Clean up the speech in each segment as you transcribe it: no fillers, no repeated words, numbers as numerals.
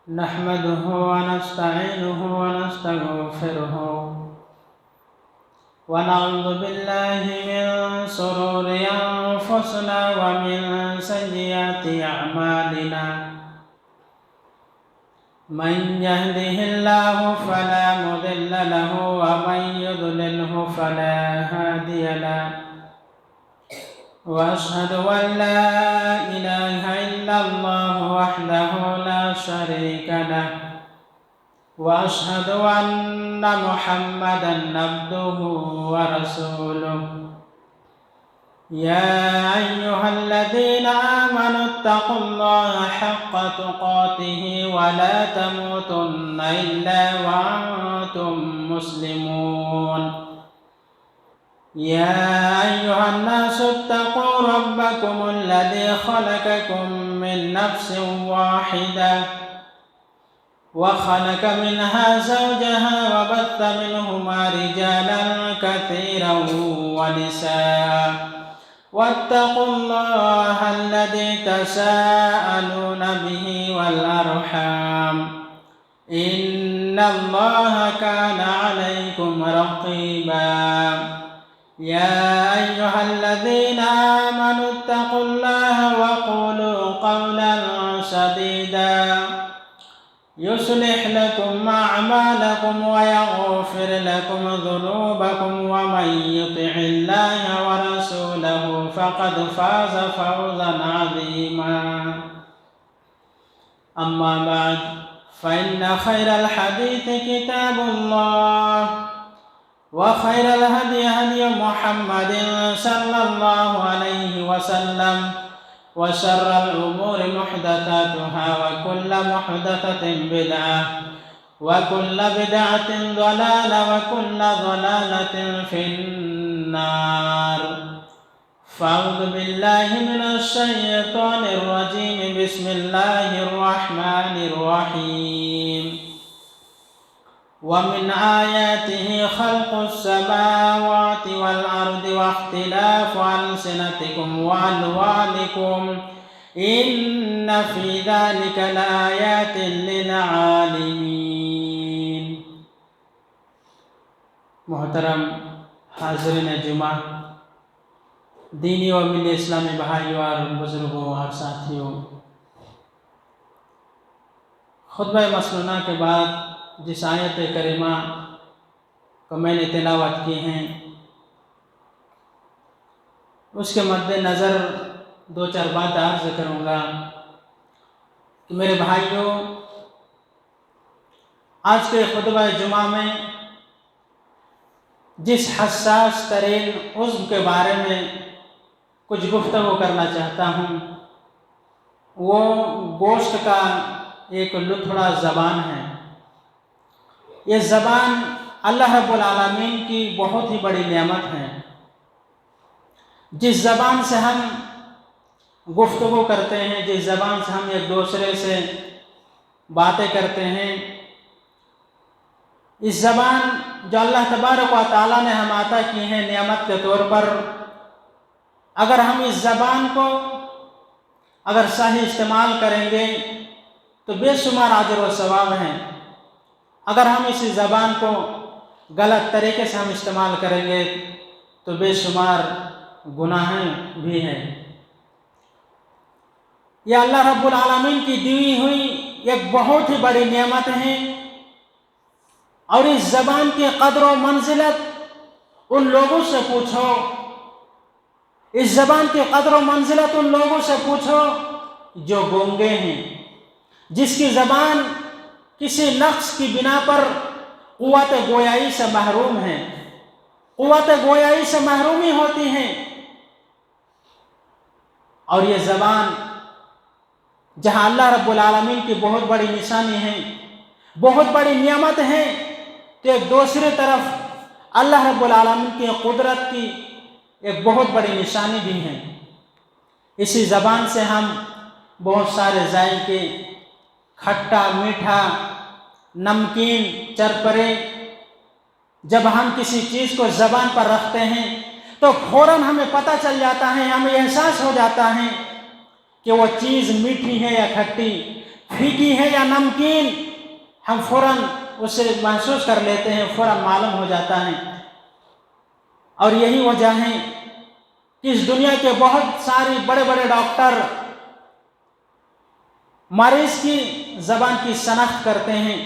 نحمده ونستعينه ونستغفره ونعوذ بالله من شرور أنفسنا ومن سيئات أعمالنا من يهده الله فلا مضل له ومن يضلله فلا هادي له وأشهد أن لا إله إلا الله وحده لا شريك له وأشهد أن محمدا عبده ورسوله يا أيها الذين آمنوا اتقوا الله حق تقاته ولا تموتن إلا وأنتم مسلمون يا أيها الناس اتقوا ربكم الذي خلقكم من نفس واحدة وخلق منها زوجها وبث منهما رجالا كثيرا ونساء واتقوا الله الذي تساءلون به والأرحام إن الله كان عليكم رقيبا يا أيها الذين آمنوا اتقوا الله وقولوا قولا سديدا يصلح لكم أعمالكم ويغفر لكم ذنوبكم ومن يطع الله ورسوله فقد فاز فوزا عظيما أما بعد فإن خير الحديث كتاب الله وخير الهدي هدي محمد صلى الله عليه وسلم وشر الأمور محدثاتها وكل محدثة بدعة وكل بدعة ضلالة وكل ضلالة في النار فأعوذ بالله من الشيطان الرجيم بسم الله الرحمن الرحيم ومن آياته خلق السماوات والأرض واختلاف ألسنتكم وألوانكم إن في ذلك لآيات للعالمين محترم حاضرین جمعہ، دینی و ملی اسلامی بھائیوں اور بزرگوں اور ساتھیوں، خطبہ مسنونہ کے بعد جس آیت کریمہ کو میں نے تلاوت کی ہیں اس کے مد نظر دو چار بات عرض کروں گا کہ میرے بھائیوں، آج کے خطبہ جمعہ میں جس حساس ترین عضو کے بارے میں کچھ گفتگو کرنا چاہتا ہوں وہ گوشت کا ایک لتھڑا زبان ہے۔ یہ زبان اللہ رب العالمین کی بہت ہی بڑی نعمت ہے۔ جس زبان سے ہم گفتگو کرتے ہیں، جس زبان سے ہم ایک دوسرے سے باتیں کرتے ہیں، اس زبان جو اللہ تبارک و تعالیٰ نے ہم عطا کی ہے نعمت کے طور پر، اگر ہم اس زبان کو اگر صحیح استعمال کریں گے تو بے شمار اجر و ثواب ہیں۔ اگر ہم اسی زبان کو غلط طریقے سے ہم استعمال کریں گے تو بے شمار گناہیں بھی ہیں۔ یہ اللہ رب العالمین کی دی ہوئی ایک بہت ہی بڑی نعمت ہے، اور اس زبان کی قدر و منزلت ان لوگوں سے پوچھو، اس زبان کی قدر و منزلت ان لوگوں سے پوچھو جو گونگے ہیں، جس کی زبان کسی نقص کی بنا پر قوت گویائی سے محروم ہے، قوت گویائی سے محرومی ہوتی ہے۔ اور یہ زبان جہاں اللہ رب العالمین کی بہت بڑی نشانی ہے، بہت بڑی نعمت ہے، تو ایک دوسری طرف اللہ رب العالمین کی قدرت کی ایک بہت بڑی نشانی بھی ہے۔ اسی زبان سے ہم بہت سارے ذائقے، کھٹا، میٹھا، نمکین، چرپرے، جب ہم کسی چیز کو زبان پر رکھتے ہیں تو فوراً ہمیں پتہ چل جاتا ہے، ہمیں احساس ہو جاتا ہے کہ وہ چیز میٹھی ہے یا کھٹی۔ फीकी है या नमकीन, हम फ़ौरन उसे महसूस कर लेते हैं, फ़ौरन मालूम हो जाता है। और यही वजह है कि इस दुनिया के बहुत सारे बड़े बड़े डॉक्टर मरीज़ की ज़बान की शनाख्त करते हैं।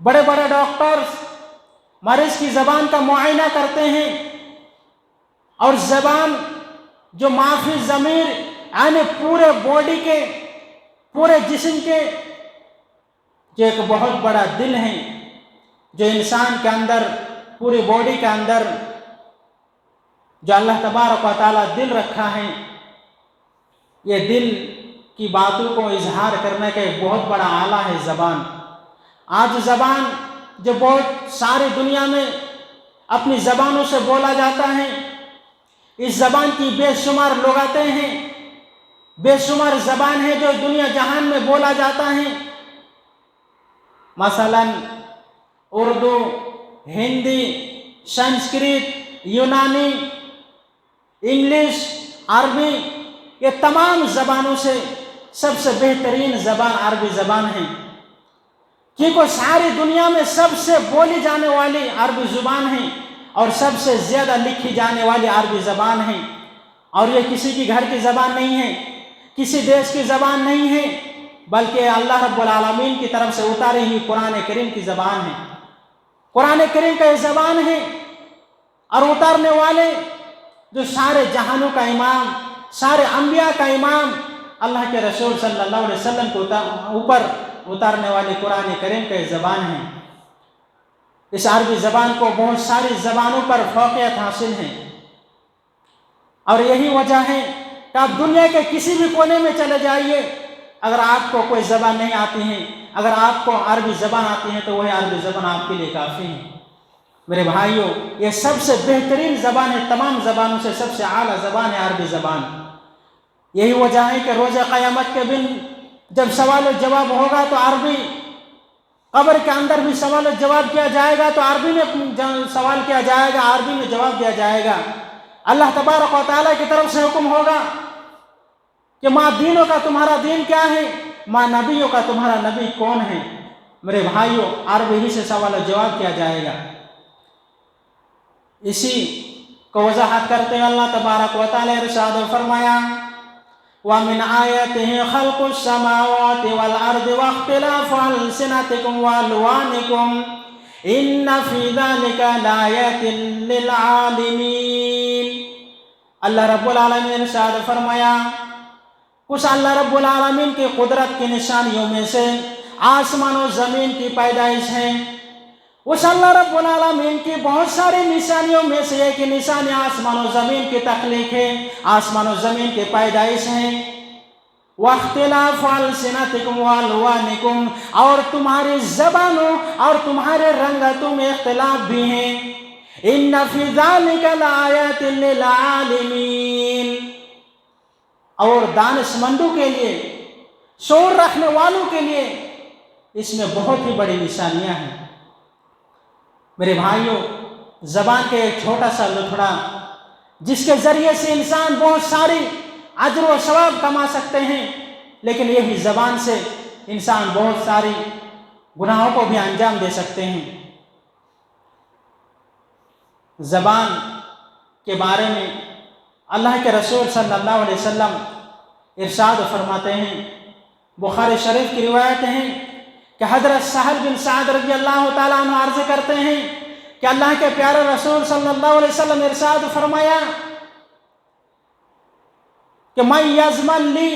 बड़े बड़े डॉक्टर्स मरीज़ की ज़बान का मुआयना करते हैं और ज़बान जो माफ़ी ज़मीर यानी पूरे बॉडी के, पूरे जिस्म के, जो एक बहुत बड़ा दिल है, जो इंसान के अंदर, पूरी बॉडी के अंदर जो अल्लाह तबारक व तआला दिल रखा है, ये दिल की बातों को इजहार करने का एक बहुत बड़ा आला है ज़बान। आज ज़बान जो बहुत सारी दुनिया में अपनी ज़बानों से बोला जाता है, इस ज़बान की बेशुमार लुगातें हैं, बेशुमार ज़बान है जो दुनिया जहान में बोला जाता है। मसलन उर्दू, हिंदी, संस्कृत, यूनानी, इंग्लिश, अरबी, ये तमाम ज़बानों से सबसे बेहतरीन ज़बान अरबी ज़बान है, क्योंकि सारी दुनिया में सबसे बोली जाने वाली अरबी ज़ुबान है और सबसे ज़्यादा लिखी जाने वाली अरबी ज़बान है। और ये किसी की घर की ज़बान नहीं है, किसी देश की ज़बान नहीं है, बल्कि अल्लाह रब्बुल आलमीन की तरफ से उतारी हुई कुरान करीम की ज़बान है। कुरान करीम का ये ज़बान है और उतारने वाले जो सारे जहानों का इमाम, सारे अंबिया का इमाम, अल्लाह के रसूल सल्लल्लाहु अलैहि वसल्लम के ऊपर उतारने वाले कुरान करीम का ये ज़बान है। इस अरबी ज़बान को बहुत सारी ज़बानों पर फ़ौक़ियत हासिल है और यही वजह है कि आप दुनिया के किसी भी कोने में चले जाइए, अगर आपको कोई ज़बान नहीं आती है, अगर आपको अरबी ज़बान आती है, तो वही अरबी ज़बान आपके लिए काफ़ी है। मेरे भाइयों, ये सबसे बेहतरीन ज़बान है, तमाम ज़बानों से सबसे आला ज़बान है अरबी ज़बान। यही वजह है कि रोज़ क़यामत के दिन जब सवाल और जवाब होगा तो अरबी, कब्र के अंदर भी सवाल और जवाब किया जाएगा तो अरबी में सवाल किया जाएगा, अरबी में जवाब दिया जाएगा। अल्लाह तबारक व तआला की तरफ से हुक्म होगा कि माँ दीनों का तुम्हारा दीन क्या है, माँ नबियों का तुम्हारा नबी कौन है। मेरे भाइयों, अरबी ही से सवाल और जवाब किया जाएगा। इसी को वजाहत करते हुए अल्लाह तबारक व तआला इरशाद फरमाया, व मिन आयतिही खल्कुस समावाति वल अर्दि वख्तिलाफु अलसिनतिकुम व अलवानिकुम इन्न फी ज़ालिका लायातिन लिल आलिमीन। अल्लाह रब्बुल आलमीन ने इरशाद फरमाया, कुछ अल्लाह रब्बुल आलमीन की कुदरत की निशानियों में से आसमान और ज़मीन की पैदाइश है। उस अल्लाह रब्बुल आलमीन की बहुत सारी निशानियों में से एक निशानी आसमान और ज़मीन की तख्लीक है, आसमान और ज़मीन की पैदाइश है। वख्तिलाफु अलसिनतिकुम व अलवानिकुम, और तुम्हारी ज़बानों और तुम्हारे रंगतों में इख्तिलाफ भी है। इन्न फी ज़ालिका लायातिन लिल आलिमीन, और दानिशमंदों के लिए, शोर रखने वालों के लिए इसमें बहुत ही बड़ी निशानियां हैं। मेरे भाइयों, ज़बान के एक छोटा सा लुथड़ा जिसके ज़रिए से इंसान बहुत सारी अजर व सवाब कमा सकते हैं, लेकिन यही ज़बान से इंसान बहुत सारी गुनाहों को भी अंजाम दे सकते हैं। ज़बान के बारे में अल्लाह के रसूल सल्लल्लाहु अलैहि वसल्लम इरशाद फरमाते हैं, बुखारी शरीफ की रिवायत है कि हज़रत सहल बिन साद रज़ी अल्लाह ताला अन्हु अर्ज़ करते हैं कि अल्लाह के प्यारे रसूल सल्लल्लाहु अलैहि वसल्लम इरशाद फरमाया कि मैं यज़मन ली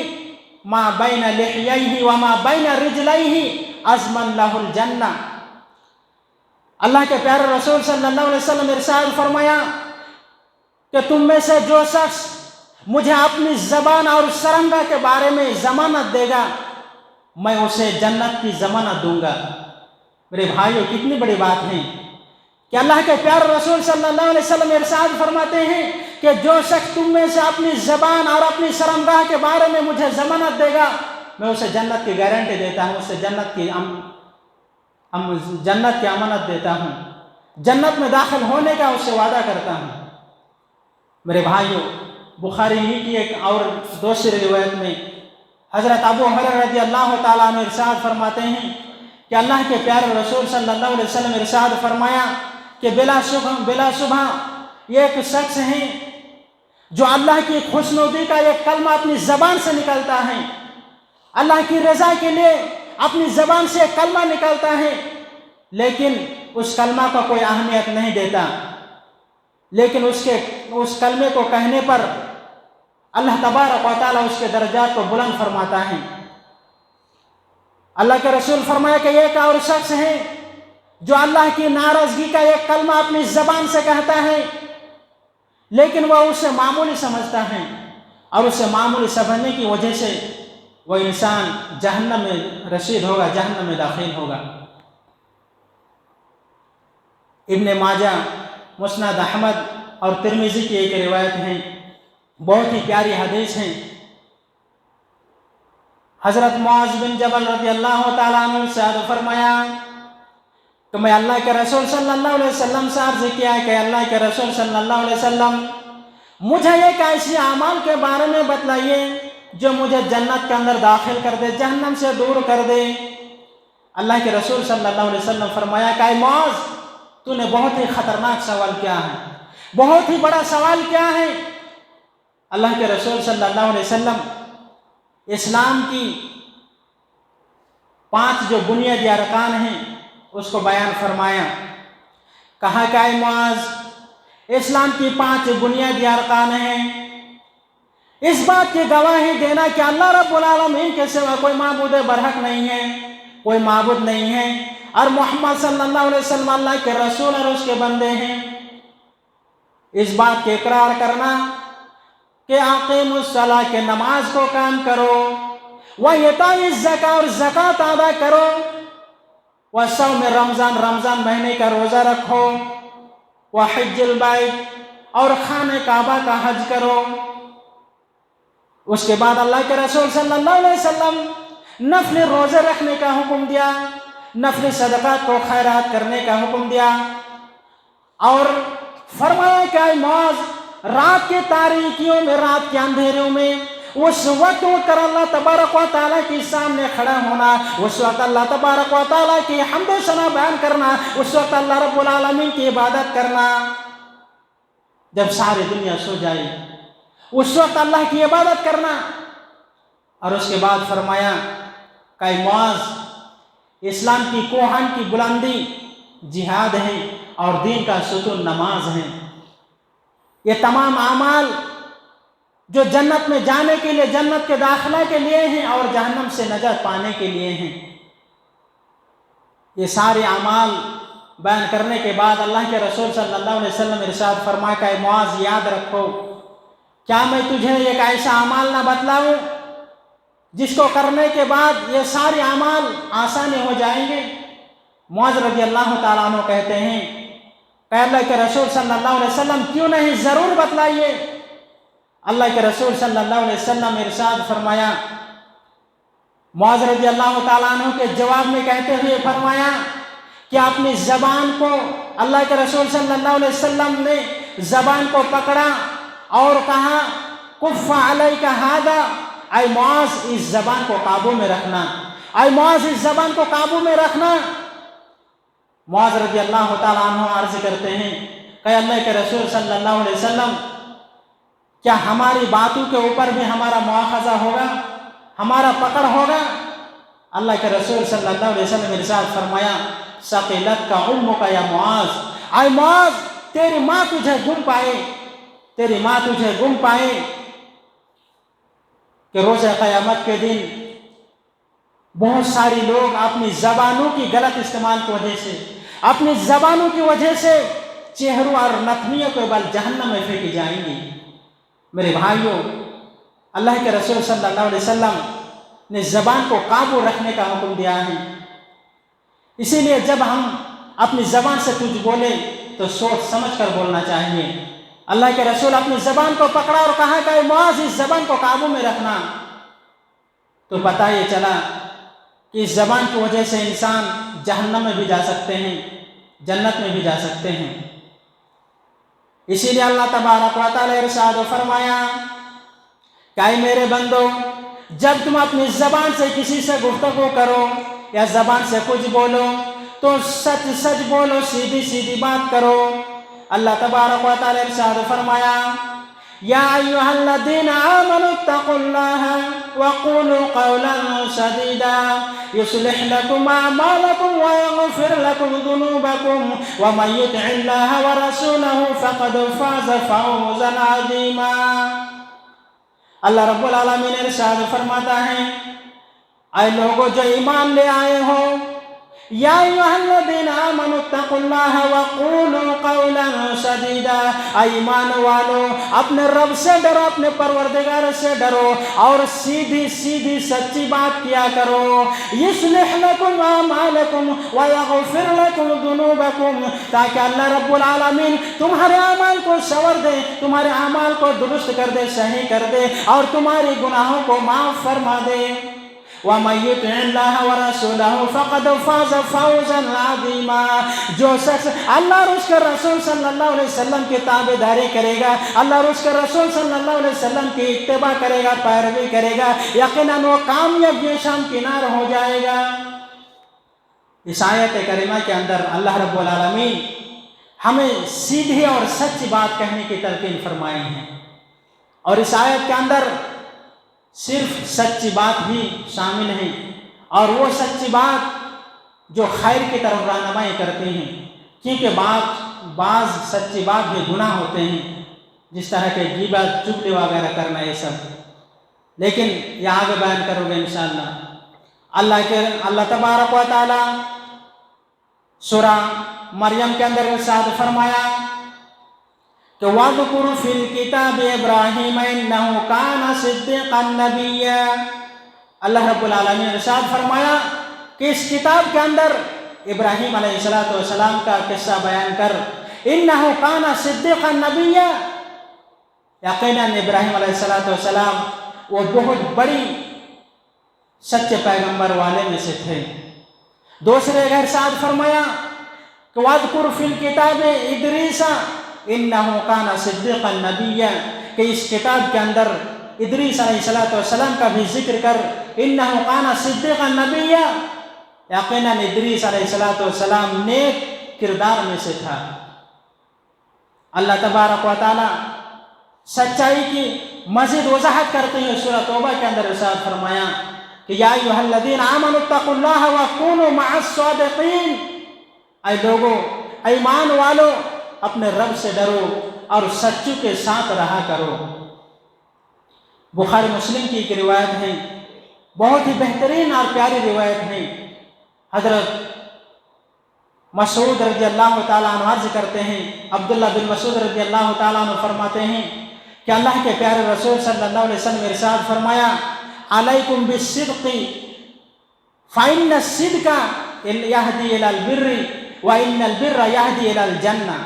मा बैन लिह्यैहि व मा बैन रिजलैहि अज़मन लहुल जन्नह। अल्लाह के प्यारे रसूल सल्लल्लाहु अलैहि वसल्लम इरशाद फरमाया कि तुम में से जो शख्स मुझे अपनी ज़बान और सरंगा के बारे में ज़मानत देगा, मैं उसे जन्नत की ज़मानत दूंगा। मेरे भाइयों, कितनी बड़ी बात है कि अल्लाह के प्यारे रसूल सल्लल्लाहु अलैहि वसल्लम इरशाद फरमाते हैं कि जो शख्स तुम में से अपनी ज़बान और अपनी शर्मगाह के बारे में मुझे ज़मानत देगा, मैं उसे जन्नत की गारंटी देता हूँ, उसे जन्नत की अमानत देता हूँ, जन्नत में दाखिल होने का उससे वादा करता हूँ। मेरे भाइयों, बुखारी ही की एक और दूसरी रिवायत में حضرت ابو ہریرہ رضی اللہ تعالیٰ عنہ ارشاد فرماتے ہیں کہ اللہ کے پیارے رسول صلی اللہ علیہ وسلم ارشاد فرمایا کہ بلا شبہ یہ ایک شخص ہیں جو اللہ کی خوشنودی کا ایک کلمہ اپنی زبان سے نکلتا ہے، اللہ کی رضا کے لیے اپنی زبان سے ایک کلمہ نکلتا ہے، لیکن اس کلمہ کو کوئی اہمیت نہیں دیتا، لیکن اس کلمے کو کہنے پر اللہ تبارک و تعالیٰ اس کے درجات کو بلند فرماتا ہے۔ اللہ کے رسول فرمایا کہ ایک اور شخص ہے جو اللہ کی ناراضگی کا ایک کلمہ اپنی زبان سے کہتا ہے، لیکن وہ اسے معمولی سمجھتا ہے، اور اسے معمولی سمجھنے کی وجہ سے وہ انسان جہنم میں رسید ہوگا، جہنم میں داخل ہوگا۔ ابن ماجہ، مسند احمد اور ترمذی کی ایک روایت ہے، بہت ہی پیاری حدیث ہیں۔ حضرت معاذ بن جبل رضی اللہ تعالیٰ عنہ سے فرمایا کہ میں اللہ کے رسول صلی اللہ علیہ وسلم سے عرض کیا کہ اللہ کے رسول صلی اللہ علیہ وسلم مجھے ایک ایسی اعمال کے بارے میں بتلائیے جو مجھے جنت کے اندر داخل کر دے، جہنم سے دور کر دے۔ اللہ کے رسول صلی اللہ علیہ وسلم فرمایا کہ اے معاذ، تو نے بہت ہی خطرناک سوال کیا ہے، بہت ہی بڑا سوال کیا ہے۔ اللہ کے رسول صلی اللہ علیہ وسلم اسلام کی 5 جو بنیادی ارکان ہیں اس کو بیان فرمایا۔ کہا کہ اے معاذ، اسلام کی 5 بنیادی ارکان ہیں، اس بات کی گواہی دینا کہ اللہ رب العالمین کے سوا کوئی معبود برحق نہیں ہے، کوئی معبود نہیں ہے، اور محمد صلی اللہ علیہ وسلم اللہ کے رسول اور اس کے بندے ہیں۔ اس بات کے اقرار کرنا کہ اقیموا الصلاۃ، کہ نماز کو قائم کرو، وایتاء الزکاۃ، اور زکوٰۃ ادا کرو، وصوم رمضان، رمضان مہینے کا روزہ رکھو، وحج البیت، اور خانہ کعبہ کا حج کرو۔ اس کے بعد اللہ کے رسول صلی اللہ علیہ وسلم نفل روزے رکھنے کا حکم دیا، نفل صدقات کو خیرات کرنے کا حکم دیا، اور فرمایا کہ اے معاذ، رات کی تاریکیوں میں، رات کے اندھیروں میں، اس وقت اٹھ کر اللہ تبارک و تعالیٰ کے سامنے کھڑا ہونا، اس وقت اللہ تبارک و تعالیٰ کی حمد و ثنا بیان کرنا، اس وقت اللہ رب العالمین کی عبادت کرنا، جب ساری دنیا سو جائے اس وقت اللہ کی عبادت کرنا۔ اور اس کے بعد فرمایا کہ اے معاذ، اسلام کی کوہان کی بلندی جہاد ہے، اور دین کا ستون نماز ہے۔ یہ تمام اعمال جو جنت میں جانے کے لیے، جنت کے داخلہ کے لیے ہیں، اور جہنم سے نجات پانے کے لیے ہیں۔ یہ سارے اعمال بیان کرنے کے بعد اللہ کے رسول صلی اللہ علیہ وسلم ارشاد فرمایا کہ اے معاذ، یاد رکھو، کیا میں تجھے ایک ایسا اعمال نہ بتلاؤں جس کو کرنے کے بعد یہ سارے اعمال آسانی ہو جائیں گے؟ معاذ رضی اللہ تعالیٰ عنہ کہتے ہیں کہ اللہ کے رسول صلی اللہ علیہ وسلم کیوں نہیں، ضرور بتلائیے۔ اللہ کے رسول صلی اللہ علیہ وسلم ارشاد فرمایا، معاذ رضی اللہ تعالیٰ عنہ کے جواب میں کہتے ہوئے فرمایا کہ اپنی زبان کو، اللہ کے رسول صلی اللہ علیہ وسلم نے زبان کو پکڑا اور کہا کف علیک ھذا، اے معاذ اس زبان کو قابو میں رکھنا، اے معاذ اس زبان کو قابو میں رکھنا۔ معاذ رضی اللہ تعالیٰ عنہ عرض کرتے ہیں کہ اللہ کے رسول صلی اللہ علیہ وسلم، کیا ہماری باتوں کے اوپر بھی ہمارا مواخذہ ہوگا، ہمارا پکڑ ہوگا؟ اللہ کے رسول صلی اللہ علیہ وسلم ارشاد فرمایا ثقلتک امک یا معاذ، اے معاذ تیری ماں تجھے گم پائے، تیری ماں تجھے گم پائے۔ کہ روز قیامت کے دن بہت ساری لوگ اپنی زبانوں کی غلط استعمال کی وجہ سے، اپنی زبانوں کی وجہ سے چہروں اور نتنیوں کے بل جہنم میں پھینکی جائیں گی۔ میرے بھائیوں، اللہ کے رسول صلی اللہ علیہ وسلم نے زبان کو قابو رکھنے کا حکم دیا ہے۔ اسی لیے جب ہم اپنی زبان سے کچھ بولیں تو سوچ سمجھ کر بولنا چاہیے۔ اللہ کے رسول اپنی زبان کو پکڑا اور کہا کہ اے معاذ اس زبان کو قابو میں رکھنا، تو پتہ یہ چلا کہ اس زبان کی وجہ سے انسان جہنم میں بھی جا سکتے ہیں، جنت میں بھی جا سکتے ہیں۔ اسی لیے اللہ تبارک و تعالیٰ ارشاد فرمایا کہ اے میرے بندو، जब तुम अपनी ज़बान से किसी से गुफ्तगू करो या ज़बान से कुछ बोलो तो सच सच बोलो, सीधी सीधी बात करो। अल्लाह तबारक व तआला ने इरशाद फरमाया, या अय्युहल्लज़ीना आमनु इत्तक़ुल्लाह व क़ूलू क़ौलन सदीदा युस्लिह लकुम अअमालकुम व यग़फ़िर लकुम ज़ुनूबकुम व मन युति'िल्लाह व रसूलहु फ़क़द फ़ाज़ फ़ौज़न अज़ीमा। अल्लाह रब्बुल आलमीन इरशाद फरमाता है, ऐ लोगों जो ईमान ले आए हो, या अय्युहल्लज़ीना आमनु इत्तक़ुल्लाह व क़ूलू क़ौलन सदीदा, ईमान वालो अपने रब से डरो, अपने परवरदिगार से डरो और सीधी सीधी सच्ची बात किया करो। युस्लिह लकुम अअमालकुम व यग़फ़िर लकुम ज़ुनूबकुम, ताकि अल्लाह रब्बुल आलमीन तुम्हारे अमाल को संवर दे, तुम्हारे अमाल को दुरुस्त कर दे, सही कर दे और तुम्हारे गुनाहों को माफ़ फरमा दे। वमन युति'िल्लाह व रसूलहु फ़क़द फ़ाज़ फ़ौज़न अज़ीमा, जो शख्स अल्लाह और उसके रसूल सल्लल्लाहु अलैहि वसल्लम की ताबेदारी करेगा, अल्लाह और उसके रसूल सल्लल्लाहु अलैहि वसल्लम की इत्तिबा करेगा, पैरवी करेगा, यकीनन वो कामयाब शामकिनार हो जाएगा। इस आयत करीमा के अंदर अल्लाह रब्बुल आलमीन हमें सीधी और सच्ची बात कहने की तलकीन फरमाई है और इस आयत के अंदर सिर्फ सच्ची बात ही शामिल है और वो सच्ची बात जो खैर की तरफ रहनुमाई करती हैं, क्योंकि बाज़ सच्ची बात भी गुनाह होते हैं, जिस तरह के ग़ीबत, चुगली वगैरह करना, ये सब, लेकिन ये आगे बयान करोगे इंशाअल्लाह। अल्लाह तबारक व तआला सूरा मरियम के अंदर इरशाद फरमाया कि वज़कुर फ़िल किताब इब्राहीम इन्नहु काना सिद्दीक़न नबिय्या। अल्लाह रब्बुल आलमीन ने इरशाद फरमाया कि इस किताब के अंदर इब्राहीम अलैहिस्सलातु वस्सलाम का किस्सा बयान कर, इन्नहु काना सिद्दीक़न नबिय्या, यकीनन इब्राहीम अलैहिस्सलातु वस्सलाम वो बहुत बड़ी सच्चे पैगंबर वाले में से थे। दूसरे इरशाद फरमाया कि वज़कुर फ़िल किताब इदरीसा इन्नहु काना सिद्दीक़न नबिय्या, कि इस किताब के अंदर इदरीस अलैहिस्सलातु वस्सलाम का भी जिक्र कर, इन्नहु काना सिद्दीक़न नबिय्या, यकीनन इदरीस अलैहिस्सलातु वस्सलाम नेक किरदार में से था। अल्लाह तबारक व तआला सच्चाई की मज़ीद वज़ाहत करते हैं सूरह तौबा के अंदर इरशाद फरमाया कि या अय्युहल्लज़ीना आमनु इत्तक़ुल्लाह व कूनू मअस-सादिक़ीन, ऐ लोगों, ईमान वालों अपने रब से डरो और सच्चों के साथ रहा करो। बुखारी मुस्लिम की एक रिवायत है, बहुत ही बेहतरीन और प्यारी रिवायत है। हज़रत मसऊद रज़ी अल्लाह तआला अन्हु अर्ज़ करते हैं, अब्दुल्लाह बिन मसऊद रज़ी अल्लाह तआला अन्हु फरमाते हैं कि अल्लाह के प्यारे रसूल सल्लल्लाहु अलैहि वसल्लम ने इरशाद फरमाया, अलैकुम बिस्सिद्क़ि फ़इन्न सिद्क़ा यहदी इलल बिर्रि व इन्नल बिर्रा यहदी इलल जन्नह।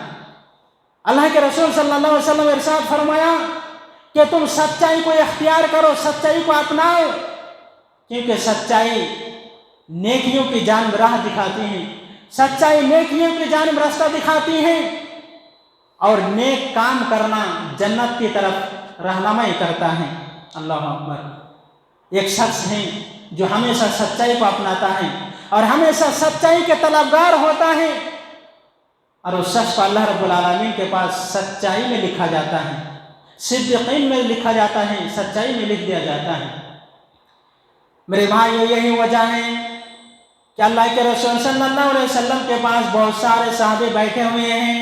अल्लाह के रसूल सल्लल्लाहु अलैहि वसल्लम ने इरशाद फरमाया कि तुम सच्चाई को इख्तियार करो, सच्चाई को अपनाओ, क्योंकि सच्चाई नेकियों की जानिब राह दिखाती है, सच्चाई नेकियों की जानिब रास्ता दिखाती है और नेक काम करना जन्नत की तरफ रहनुमाई करता है। अल्लाह अकबर। एक शख्स है जो हमेशा सच्चाई को अपनाता है और हमेशा सच्चाई के तलबगार होता है और उस शख्स को अल्लाह रब्बुल आलमीन के पास सच्चाई में लिखा जाता है, सिद्दीक़ीन में लिखा जाता है, सच्चाई में लिख दिया जाता है। मेरे भाइयों, यही वजह है कि अल्लाह के रसूल सल्लल्लाहु अलैहि वसल्लम के पास बहुत सारे सहाबे बैठे हुए हैं।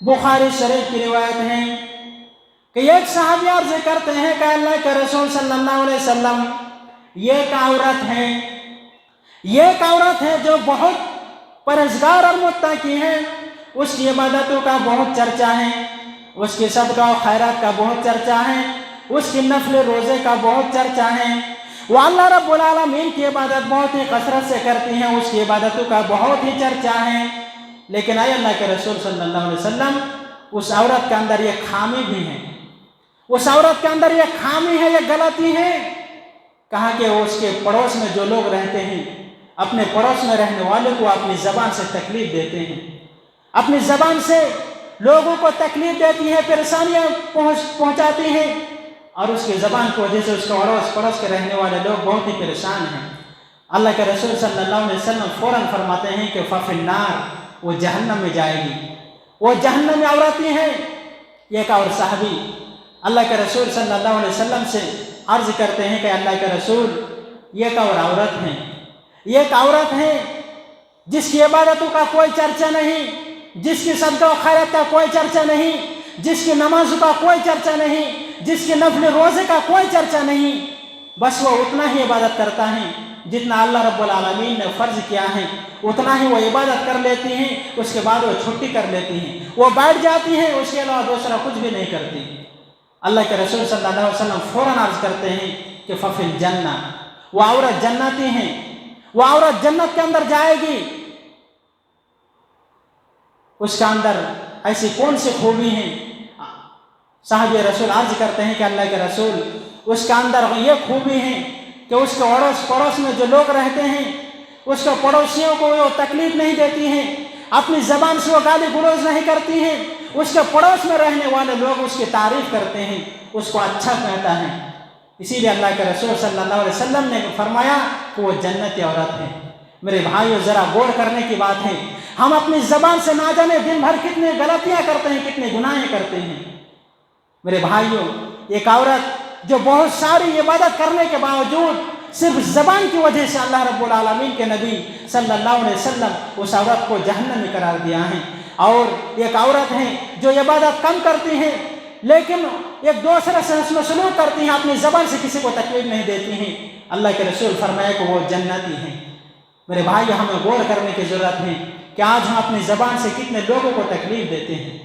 बुखारी शरीफ की रिवायत है कि एक सहाबी अर्ज़ करते हैं कि अल्लाह के रसूल सल्लल्लाहु अलैहि वसल्लम, ये एक औरत है जो बहुत परहेज़गार और मुत्तकी है, उसकी इबादतों का बहुत चर्चा है, उसके सदका और खैरात का बहुत चर्चा है, उसकी नफल रोज़े का बहुत चर्चा है, वो अल्लाह रब्बुल आलमीन की इबादत बहुत ही कसरत से करती हैं, उसकी इबादतों का बहुत ही चर्चा है। लेकिन आए अल्लाह के रसूल सल्लल्लाहु अलैहि वसल्लम, उस औरत के अंदर ये खामी भी है, उस औरत के अंदर ये खामी है, ये गलती है। कहा कि उसके पड़ोस में जो लोग रहते हैं, अपने पड़ोस में रहने वालों को अपनी ज़बान से तकलीफ देते हैं, अपनी ज़बान से लोगों को तकलीफ देती है, परेशानियाँ पहुँचाती हैं, اور اس کی زبان کی وجہ سے اس کے اڑوس پڑوس کے رہنے والے لوگ بہت ہی پریشان ہیں۔ اللہ کے رسول صلی اللہ علیہ وسلم فوراً فرماتے ہیں کہ ففی النار، وہ جہنم میں جائے گی، وہ جہنم میں عورتیں ہیں۔ ایک اور صحابی اللہ کے رسول صلی اللہ علیہ وسلم سے عرض کرتے ہیں کہ اللہ کے رسول، ایک اور عورت ہیں، ایک عورت ہے جس کی عبادتوں کا کوئی چرچا نہیں، جس کی صدقہ و خیرات کا کوئی چرچا نہیں، جس کی نمازوں کا کوئی چرچا نہیں، جس کے نفل روزے کا کوئی چرچا نہیں، بس وہ اتنا ہی عبادت کرتا ہے جتنا اللہ رب العالمین نے فرض کیا ہے، اتنا ہی وہ عبادت کر لیتی ہیں، اس کے بعد وہ چھٹی کر لیتی ہیں، وہ بیٹھ جاتی ہیں، اس کے علاوہ دوسرا کچھ بھی نہیں کرتی۔ اللہ کے رسول صلی اللہ علیہ وسلم فوراً عرض کرتے ہیں کہ ففی الجنہ، وہ عورت جنتی ہیں، وہ عورت جنت کے اندر جائے گی۔ اس کے اندر ایسی کون سی خوبی ہیں؟ صحابی رسول عرض کرتے ہیں کہ اللہ کے رسول، اس کے اندر یہ خوبی ہے کہ اس کے اڑوس پڑوس میں جو لوگ رہتے ہیں، اس کے پڑوسیوں کو وہ تکلیف نہیں دیتی ہیں، اپنی زبان سے وہ گالی گلوز نہیں کرتی ہیں، اس کے پڑوس میں رہنے والے لوگ اس کی تعریف کرتے ہیں، اس کو اچھا کہتا ہے۔ اسی لیے اللہ کے رسول صلی اللہ علیہ وسلم نے فرمایا کہ وہ جنتی عورت ہے۔ میرے بھائیو، ذرا غور کرنے کی بات ہے، ہم اپنی زبان سے نہ جانے دن بھر کتنے غلطیاں کرتے ہیں، کتنے گناہیں کرتے ہیں۔ میرے بھائیو، ایک عورت جو بہت ساری عبادت کرنے کے باوجود صرف زبان کی وجہ سے اللہ رب العالمین کے نبی صلی اللہ علیہ وسلم اس عورت کو جہنم میں قرار دیا ہے، اور ایک عورت ہے جو عبادت کم کرتی ہیں لیکن ایک دوسرے سے حسن سلوک کرتی ہیں، اپنی زبان سے کسی کو تکلیف نہیں دیتی ہیں، اللہ کے رسول فرمایا کہ وہ جنتی ہیں۔ میرے بھائی، ہمیں غور کرنے کی ضرورت ہے کہ آج ہم اپنی زبان سے کتنے لوگوں کو تکلیف دیتے ہیں۔